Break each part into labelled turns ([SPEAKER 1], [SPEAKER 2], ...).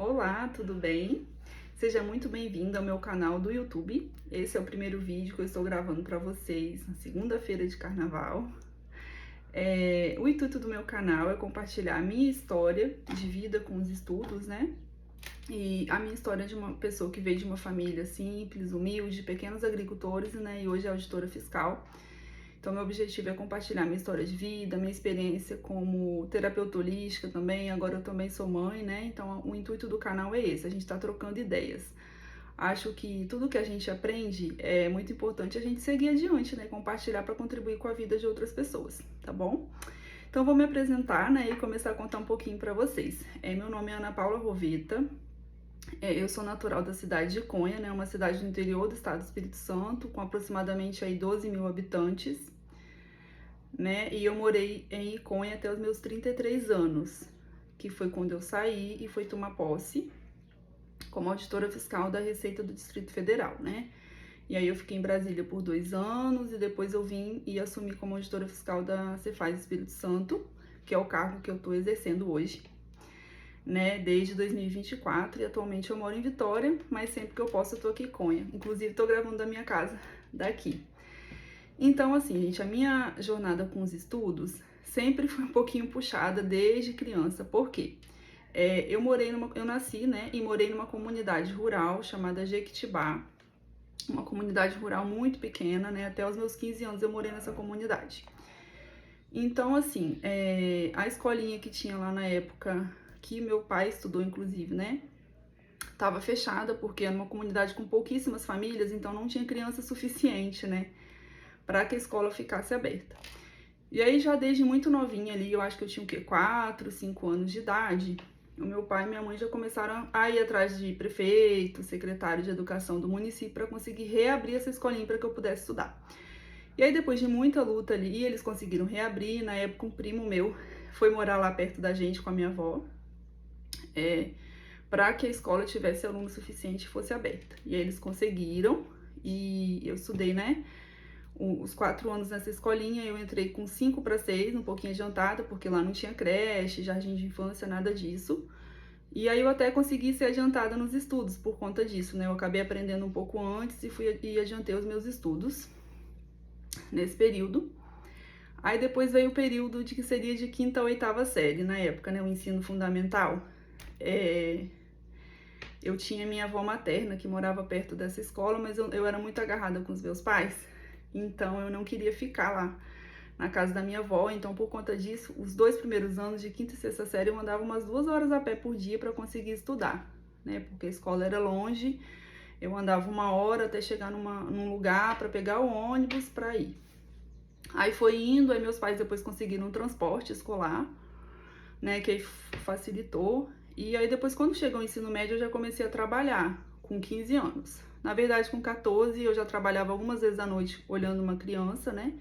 [SPEAKER 1] Olá, tudo bem? Seja muito bem-vindo ao meu canal do YouTube. Esse é o primeiro vídeo que eu estou gravando para vocês na segunda-feira de carnaval. O intuito do meu canal é compartilhar a minha história de vida com os estudos, né? E a minha história de uma pessoa que veio de uma família simples, humilde, pequenos agricultores, né? E hoje é auditora fiscal. Então, meu objetivo é compartilhar minha história de vida, minha experiência como terapeuta holística também. Agora eu também sou mãe, né? Então, o intuito do canal é esse, a gente tá trocando ideias. Acho que tudo que a gente aprende é muito importante a gente seguir adiante, né? Compartilhar para contribuir com a vida de outras pessoas, tá bom? Então, vou me apresentar, né? E começar a contar um pouquinho para vocês. Meu nome é Ana Paula Roveta. Eu sou natural da cidade de Conha, né? Uma cidade do interior do estado do Espírito Santo, com aproximadamente aí 12 mil habitantes, né? E eu morei em Iconha até os meus 33 anos, que foi quando eu saí e fui tomar posse como auditora fiscal da Receita do Distrito Federal, né? E aí eu fiquei em Brasília por 2 anos e depois eu vim e assumi como auditora fiscal da Cefaz Espírito Santo, que é o cargo que eu tô exercendo hoje, né? Desde 2024 e atualmente eu moro em Vitória, mas sempre que eu posso eu tô aqui em Conha. Inclusive tô gravando da minha casa daqui. Então, assim, gente, a minha jornada com os estudos sempre foi um pouquinho puxada desde criança. Por quê? Eu nasci, né, e morei numa comunidade rural chamada Jequitibá, uma comunidade rural muito pequena, né, até os meus 15 anos eu morei nessa comunidade. Então, assim, a escolinha que tinha lá na época, que meu pai estudou, inclusive, né, estava fechada, porque era uma comunidade com pouquíssimas famílias, então não tinha criança suficiente, né, para que a escola ficasse aberta. E aí, já desde muito novinha ali, eu acho que eu tinha o quê? 4, 5 anos de idade, o meu pai e minha mãe já começaram a ir atrás de prefeito, secretário de educação do município para conseguir reabrir essa escolinha para que eu pudesse estudar. E aí, depois de muita luta ali, eles conseguiram reabrir. Na época, um primo meu foi morar lá perto da gente com a minha avó, para que a escola tivesse aluno suficiente e fosse aberta. E aí eles conseguiram, e eu estudei, né, os 4 anos nessa escolinha. Eu entrei com 5 para 6, um pouquinho adiantada, porque lá não tinha creche, jardim de infância, nada disso. E aí eu até consegui ser adiantada nos estudos por conta disso, né? Eu acabei aprendendo um pouco antes e adiantei os meus estudos nesse período. Aí depois veio o período de que seria de 5ª a 8ª série, na época, né? O ensino fundamental. Eu tinha minha avó materna que morava perto dessa escola, mas eu era muito agarrada com os meus pais, então eu não queria ficar lá na casa da minha avó. Então, por conta disso, os 2 primeiros anos de 5ª e 6ª série eu andava umas 2 horas a pé por dia para conseguir estudar, né? Porque a escola era longe, eu andava 1 hora até chegar num lugar para pegar o ônibus para ir. Aí foi indo, aí meus pais depois conseguiram um transporte escolar, né? Que aí facilitou. E aí depois, quando chegou o ensino médio, eu já comecei a trabalhar com 15 anos. Na verdade, com 14 eu já trabalhava algumas vezes à noite olhando uma criança, né?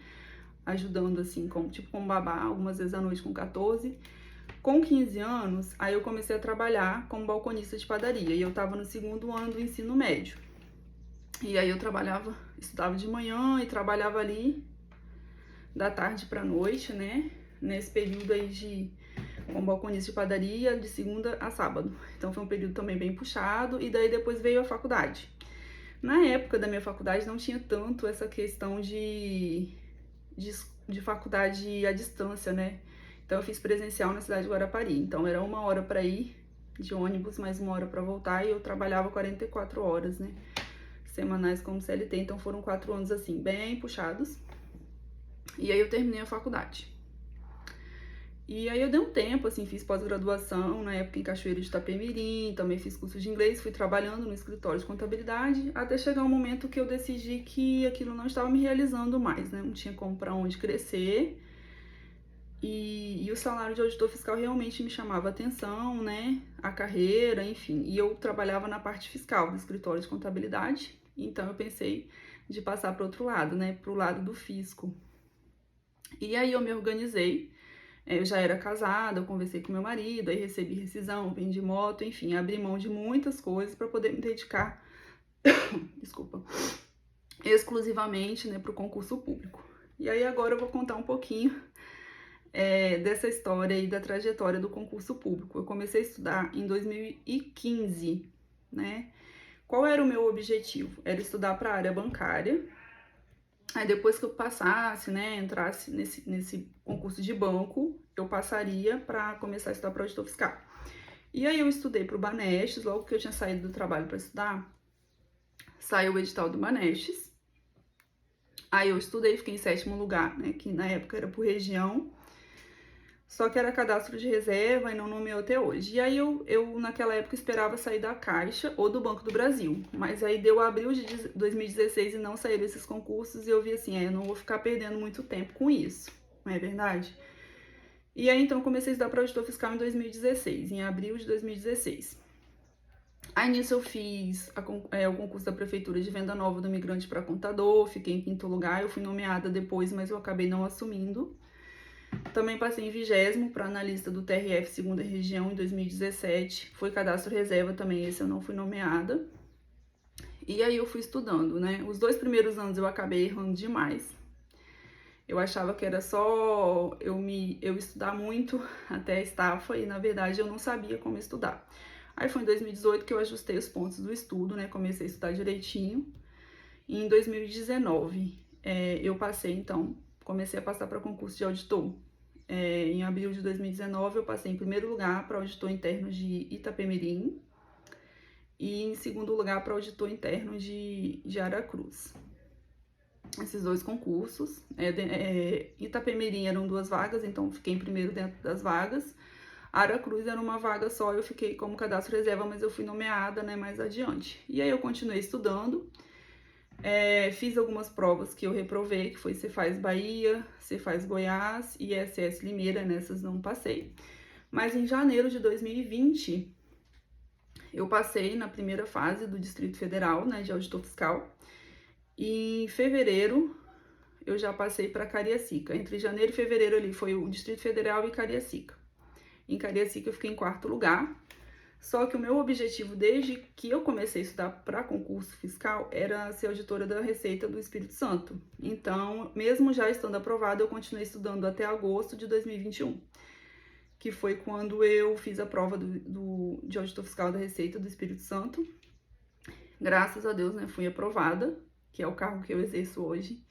[SPEAKER 1] Ajudando assim, como babá, algumas vezes à noite com 14. Com 15 anos, aí eu comecei a trabalhar como balconista de padaria. E eu tava no 2º ano do ensino médio. E aí eu estudava de manhã e trabalhava ali da tarde pra noite, né? Nesse período aí como balconista de padaria, de segunda a sábado. Então foi um período também bem puxado, e daí depois veio a faculdade. Na época da minha faculdade não tinha tanto essa questão de faculdade à distância, né? Então eu fiz presencial na cidade de Guarapari. Então era 1 hora para ir de ônibus, mais 1 hora para voltar, e eu trabalhava 44 horas, né? Semanais como CLT. Então foram 4 anos assim, bem puxados. E aí eu terminei a faculdade. E aí eu dei um tempo, assim, fiz pós-graduação na época em Cachoeiro de Itapemirim, também fiz curso de inglês, fui trabalhando no escritório de contabilidade, até chegar um momento que eu decidi que aquilo não estava me realizando mais, né? Não tinha como para onde crescer. E o salário de auditor fiscal realmente me chamava atenção, né? A carreira, enfim. E eu trabalhava na parte fiscal do escritório de contabilidade, então eu pensei de passar para outro lado, né? Para o lado do fisco. E aí eu me organizei. Eu já era casada, eu conversei com meu marido, aí recebi rescisão, vendi moto, enfim, abri mão de muitas coisas para poder me dedicar, desculpa, exclusivamente, né, para o concurso público. E aí agora eu vou contar um pouquinho dessa história e da trajetória do concurso público. Eu comecei a estudar em 2015, né? Qual era o meu objetivo? Era estudar para a área bancária. Aí depois que eu passasse, né, entrasse nesse concurso de banco, eu passaria para começar a estudar para auditor fiscal. E aí eu estudei para o Banestes, logo que eu tinha saído do trabalho para estudar, saiu o edital do Banestes. Aí eu estudei, fiquei em 7º lugar, né, que na época era por região, só que era cadastro de reserva e não nomeou até hoje. E aí eu naquela época esperava sair da Caixa ou do Banco do Brasil, mas aí deu abril de 2016 e não saíram esses concursos e eu vi assim, eu não vou ficar perdendo muito tempo com isso, não é verdade? E aí então comecei a estudar para auditor fiscal em 2016, em abril de 2016. Aí nisso eu fiz o concurso da Prefeitura de Venda Nova do Migrante para contador, fiquei em 5º lugar, eu fui nomeada depois, mas eu acabei não assumindo. Também passei em 20º para analista do TRF 2ª Região em 2017. Foi cadastro reserva também, esse eu não fui nomeada. E aí eu fui estudando, né? Os 2 primeiros anos eu acabei errando demais. Eu achava que era só eu estudar muito até a estafa e na verdade eu não sabia como estudar. Aí foi em 2018 que eu ajustei os pontos do estudo, né? Comecei a estudar direitinho. E em 2019 eu passei, então, comecei a passar para concurso de auditor. Em abril de 2019, eu passei em 1º lugar para auditor interno de Itapemirim e em 2º lugar para auditor interno de Aracruz. Esses 2 concursos. Itapemirim eram 2 vagas, então fiquei em primeiro dentro das vagas. Aracruz era uma vaga só, eu fiquei como cadastro reserva, mas eu fui nomeada, né, mais adiante. E aí eu continuei estudando. Fiz algumas provas que eu reprovei, que foi Cefaz Bahia, Cefaz Goiás e ISS Limeira, nessas não passei. Mas em janeiro de 2020, eu passei na primeira fase do Distrito Federal, né, de auditor fiscal. E em fevereiro, eu já passei para Cariacica. Entre janeiro e fevereiro ali foi o Distrito Federal e Cariacica. Em Cariacica eu fiquei em 4º lugar. Só que o meu objetivo desde que eu comecei a estudar para concurso fiscal era ser auditora da Receita do Espírito Santo. Então, mesmo já estando aprovada, eu continuei estudando até agosto de 2021, que foi quando eu fiz a prova de auditor fiscal da Receita do Espírito Santo. Graças a Deus, né, fui aprovada, que é o cargo que eu exerço hoje.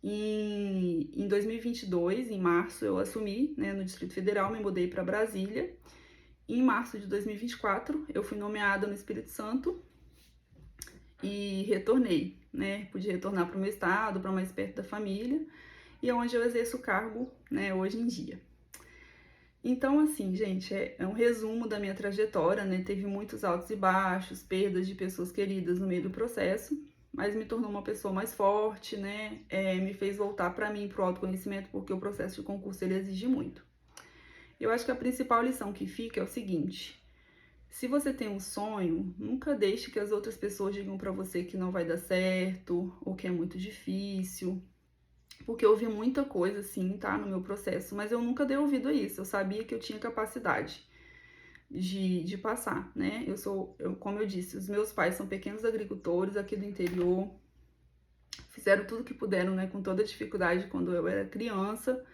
[SPEAKER 1] Em 2022, em março, eu assumi, né, no Distrito Federal, me mudei para Brasília. Em março de 2024, eu fui nomeada no Espírito Santo e retornei, né? Pude retornar para o meu estado, para mais perto da família, e é onde eu exerço o cargo, né, hoje em dia. Então, assim, gente, é um resumo da minha trajetória, né? Teve muitos altos e baixos, perdas de pessoas queridas no meio do processo, mas me tornou uma pessoa mais forte, né? Me fez voltar para mim, para o autoconhecimento, porque o processo de concurso ele exige muito. Eu acho que a principal lição que fica é o seguinte: se você tem um sonho, nunca deixe que as outras pessoas digam para você que não vai dar certo ou que é muito difícil. Porque eu ouvi muita coisa assim, tá, no meu processo, mas eu nunca dei ouvido a isso. Eu sabia que eu tinha capacidade de passar, né? Como eu disse, os meus pais são pequenos agricultores aqui do interior, fizeram tudo que puderam, né, com toda dificuldade quando eu era criança.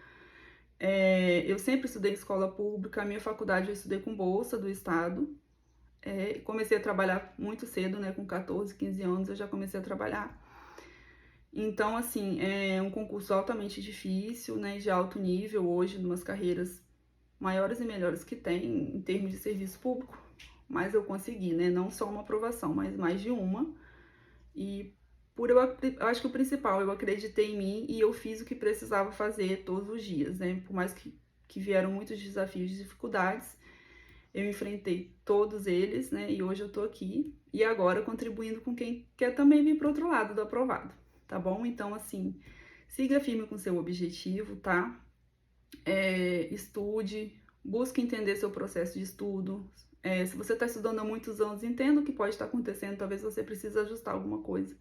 [SPEAKER 1] Eu sempre estudei em escola pública, a minha faculdade eu estudei com bolsa do estado. Comecei a trabalhar muito cedo, né, com 14, 15 anos eu já comecei a trabalhar. Então, assim, é um concurso altamente difícil, né, de alto nível hoje, umas carreiras maiores e melhores que tem em termos de serviço público, mas eu consegui, né, não só uma aprovação, mas mais de uma. E eu acho que o principal, eu acreditei em mim e eu fiz o que precisava fazer todos os dias, né? Por mais que vieram muitos desafios e dificuldades, eu enfrentei todos eles, né? E hoje eu tô aqui e agora contribuindo com quem quer também vir pro outro lado do aprovado, tá bom? Então, assim, siga firme com seu objetivo, tá? Estude, busque entender seu processo de estudo. Se você está estudando há muitos anos, entenda o que pode estar acontecendo, talvez você precise ajustar alguma coisa.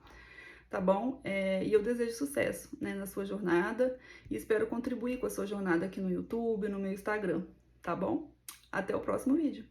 [SPEAKER 1] Tá bom? E eu desejo sucesso, né, na sua jornada e espero contribuir com a sua jornada aqui no YouTube, no meu Instagram, tá bom? Até o próximo vídeo.